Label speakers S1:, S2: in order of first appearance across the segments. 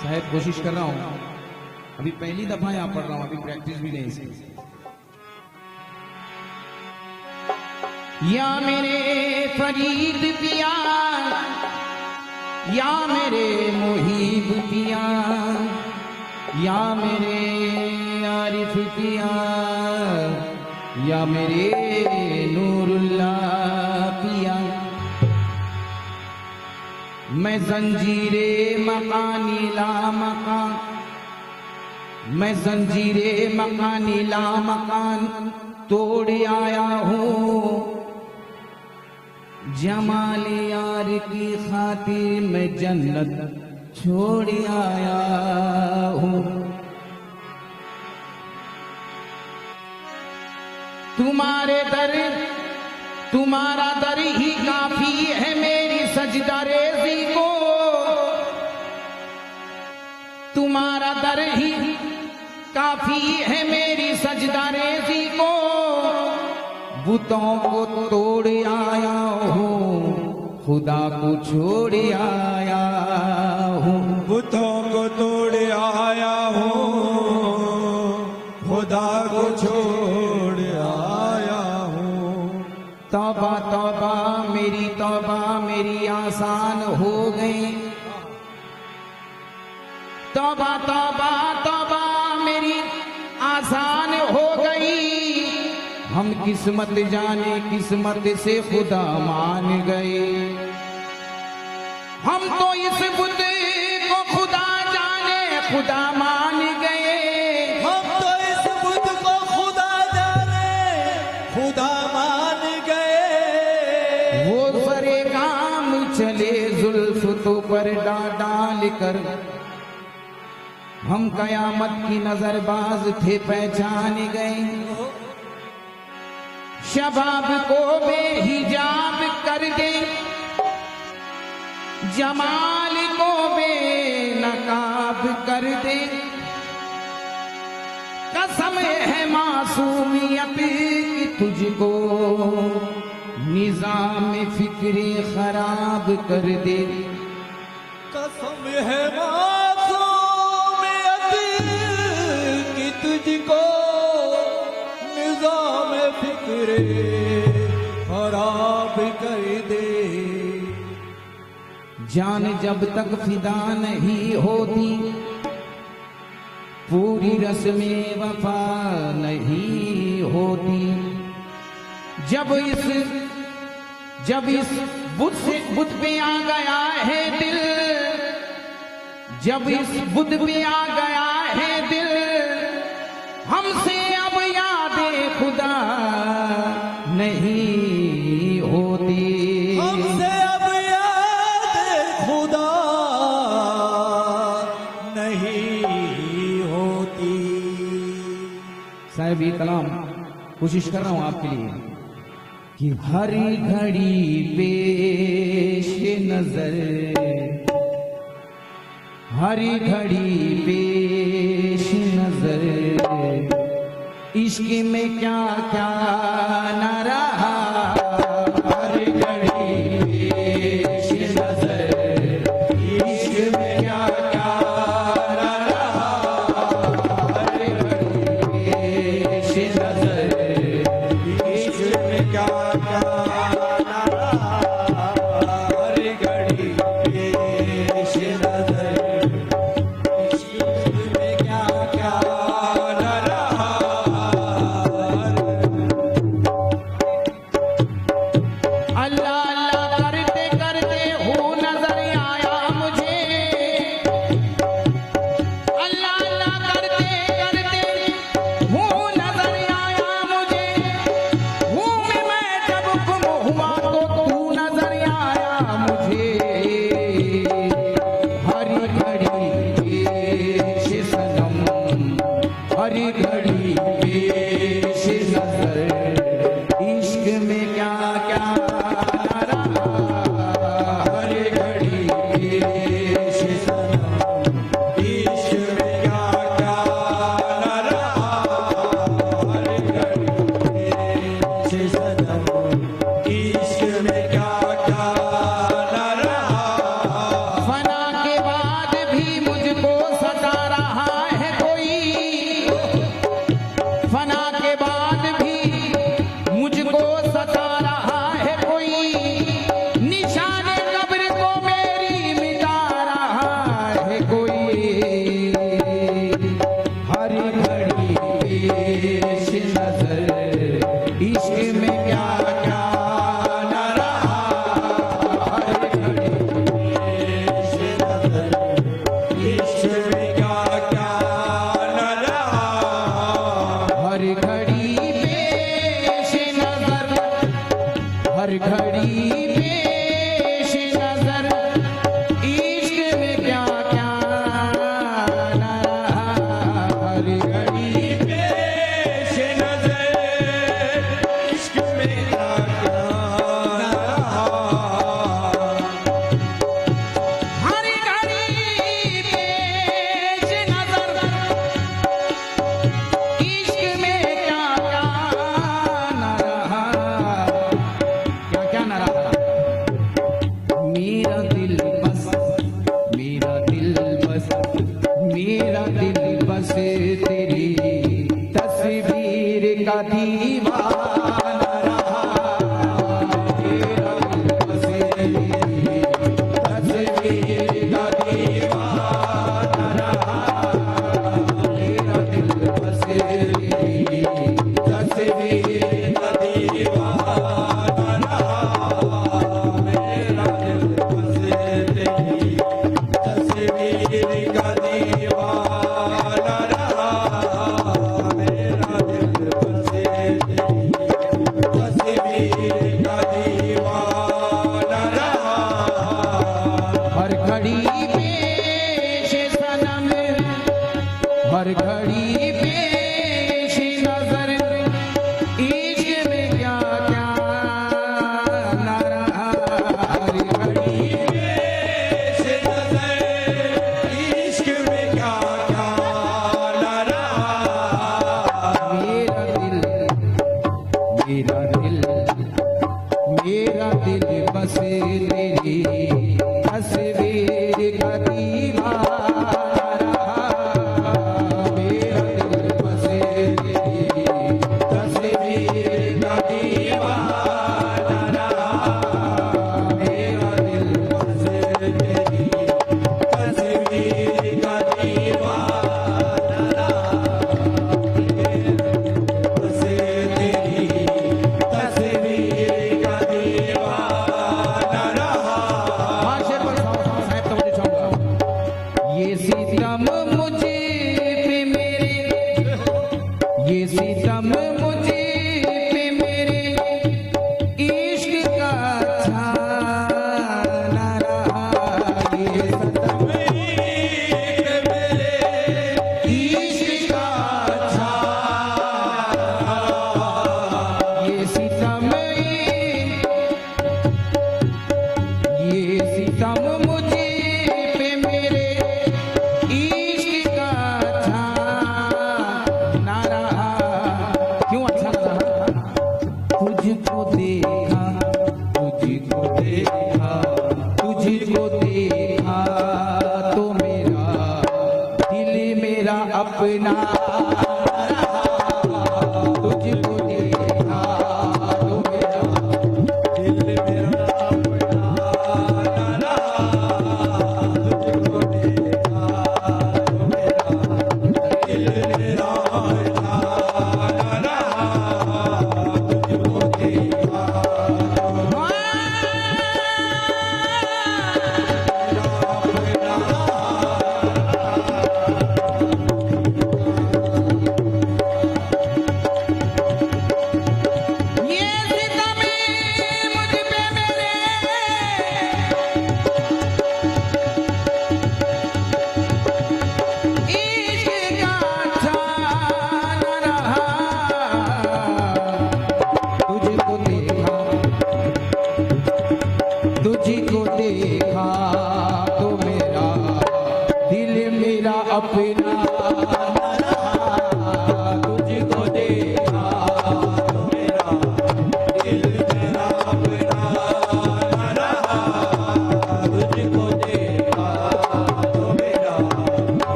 S1: शायद कोशिश कर रहा हूं, अभी पहली दफा यहां पढ़ रहा हूं, अभी प्रैक्टिस भी नहीं इसकी। या मेरे फरीद पिया, या मेरे मुहीब पिया, या मेरे आरिफ पिया, या मेरे नूरुल्लाह पिया। मैं जंजीरे मकानी ला मकान, मैं जंजीरे मकानी ला मकान तोड़ आया हूँ। जमाल यार की खातिर मैं जन्नत छोड़ आया हूँ। तुम्हारा दर ही काफी है मेरी सजदा रेज़ी को। तुम्हारा दर ही काफी है मेरी सजदा रेज़ी को। बुतों को तोड़ आया हूँ, खुदा को छोड़ आया हूँ।
S2: बुतों को तोड़ आया हूँ, खुदा को छोड़ आया हूँ।
S1: तौबा तौबा मेरी आसान हो गई। तौबा तौबा मेरी आसान हो गई। हम किस्मत जाने किस्मत से खुदा मान गए। हम तो इस बुत को खुदा जाने खुदा मान गए।
S2: हम तो इस बुत को खुदा जाने खुदा मान गए।
S1: वो सरे काम चले जुल्फ तो पर डाल कर। हम कयामत की नजरबाज थे पहचान गए। शबाब को बेहिजाब कर दे, जमाल को बेनकाब कर दे। कसम है मासूमियत की तुझको निजाम फिक्रे खराब कर दे।
S2: कसम है मासूमियत की तुझको निजाम फिक्रे खराब कर दे।
S1: जान जब तक फिदा नहीं होती, पूरी रस्में वफा नहीं होती। जब इस बुत पे आ गया है दिल, जब इस बुत पे आ गया है दिल, हमसे अब यादें खुदा नहीं होती।
S2: हमसे अब यादें खुदा नहीं होती।
S1: साहब ये कलाम कोशिश कर रहा हूं आपके लिए कि हर घड़ी पेश नजर, हर घड़ी पेश नजर, इश्क में क्या क्या न रहा। हर घड़ी पेश नजर, इश्क में क्या क्या न रहा। हर घड़ी पेश नजर,
S2: इश्क में क्या क्या ना रहा। हर घड़ी पेश नजर, इश्क में क्या क्या ना रहा।
S1: अल्लाह अल्लाह करते करते हो नजर आया मुझे। अल्लाह अल्लाह करते करते हो नजर आया पेश नजर, इश्क में क्या क्या न रहा, हर घड़ी
S2: पेश नजर, इश्क में क्या क्या न रहा,
S1: हर घड़ी पेश नजर, हर घड़ी पेश नजर, इश्क में क्या क्या न रहा, हर घड़ी
S2: पेश नजर, इश्क में क्या क्या न रहा,
S1: हर घड़ी पेश नजर, इश्क में क्या क्या न रहा, क्या क्या न रहा। मेरा दिल बस, मेरा दिल बस, मेरा दिल बस तेरी तस्वीर का दीवाना रहा, मेरा दिल बस तेरी तस्वीर का दीवाना रहा, मेरा दिल बस तेरी तस्वीर का दीवाना रहा,
S2: मेरा दिल बस तेरी तस्वीर का दीवाना रहा, मेरा दिल बस तेरी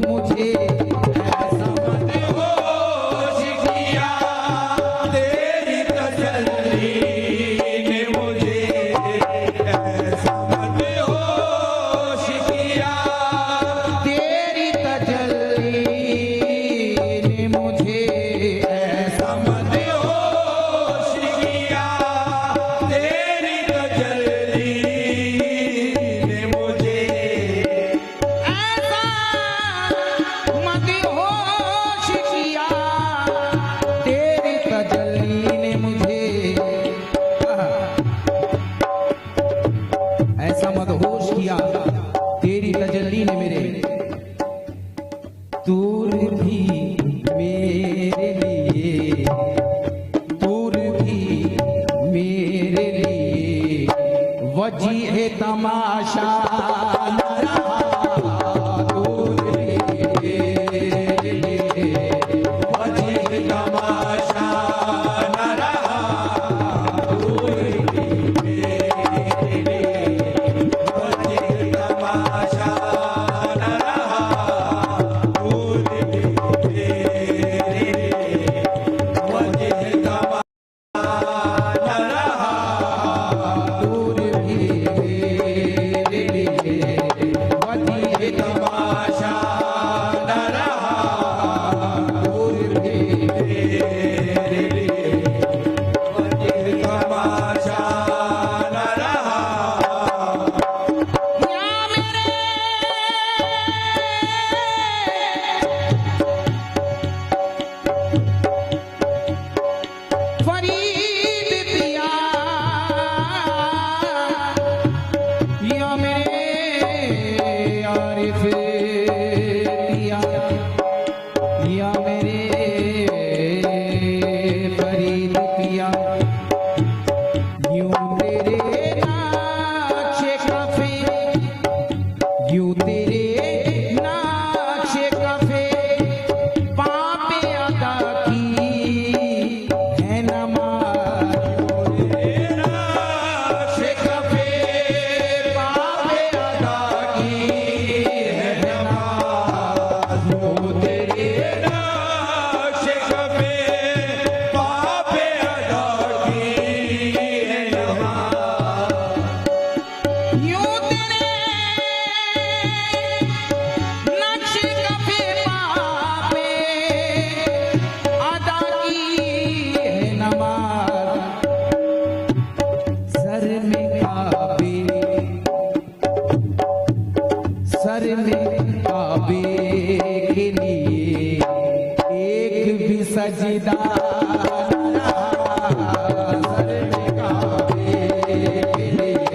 S1: मुझे ऐसा मत
S2: होश किया, तेरी तसल्ली ने मुझे ऐसा मत होश किया,
S1: तेरी तजल्ली ने मुझे
S2: ऐसा मत होश किया, तेरी तसल्ली ने मुझे
S1: ऐसा मदहोश किया, तेरी तजल्ली ने मुझे ऐसा मदहोश किया, तेरी तजल्ली ने मेरे दूर भी मेरे लिए, दूर भी मेरे लिए वजीह तमाशा न रहा, दूर भी मेरे लिए
S2: वजीह तमाशा न रहा, दूर भी मेरे लिए वजीह तमाशा न रहा, दूर भी मेरे लिए वजीह तमाशा न रहा,
S1: दूर भी मेरे लिए वजीह
S2: तमाशा न रहा, दूर भी मेरे लिए वजीह तमाशा न रहा।
S1: या मेरे फरीद पिया, या मेरे आरिफ पिया, या मेरे फरीद पिया, यूं तेरे नाक़्शे कफ़े, यूं तेरे नाक़्शे कफ़े पापे अदा की है नमाज़,
S2: नाक़्शे कफ़े पापे अदा की है नमाज़, यूं तेरे नाक़्शे कफ़े पापे अदा की है नमाज़,
S1: यूं तेरे नक्शे कफ़े पापे अदा की है नमाज़, सर में काबे, सर में काबे के लिए एक भी सजदा न रहा, सर में काबे के लिए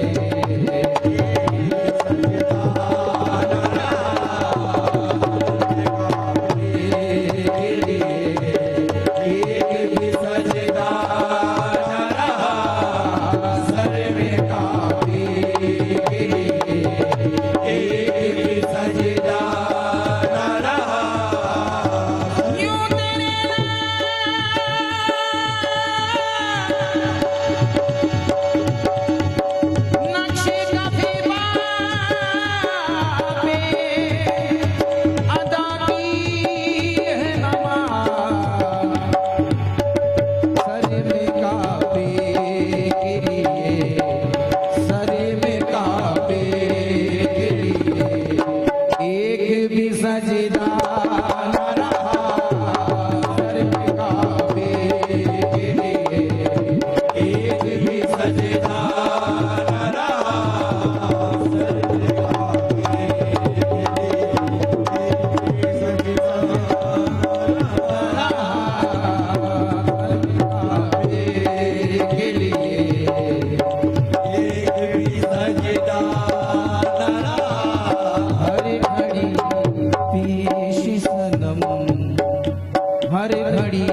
S2: एक भी सजदा न रहा, सर में काबे के लिए एक भी सजदा न रहा,
S1: यूं तेरे नक्शे कफ़े पापे अदा की है नमाज़, सर में काबे के लिए, सर में काबे के लिए एक भी सजदा न रहा, सर में काबे के लिए
S2: एक भी सजदा न रहा, सर में काबे
S1: के लिए
S2: एक भी सजदा न रहा,
S1: हर घड़ी पेश सनम, हर घड़ी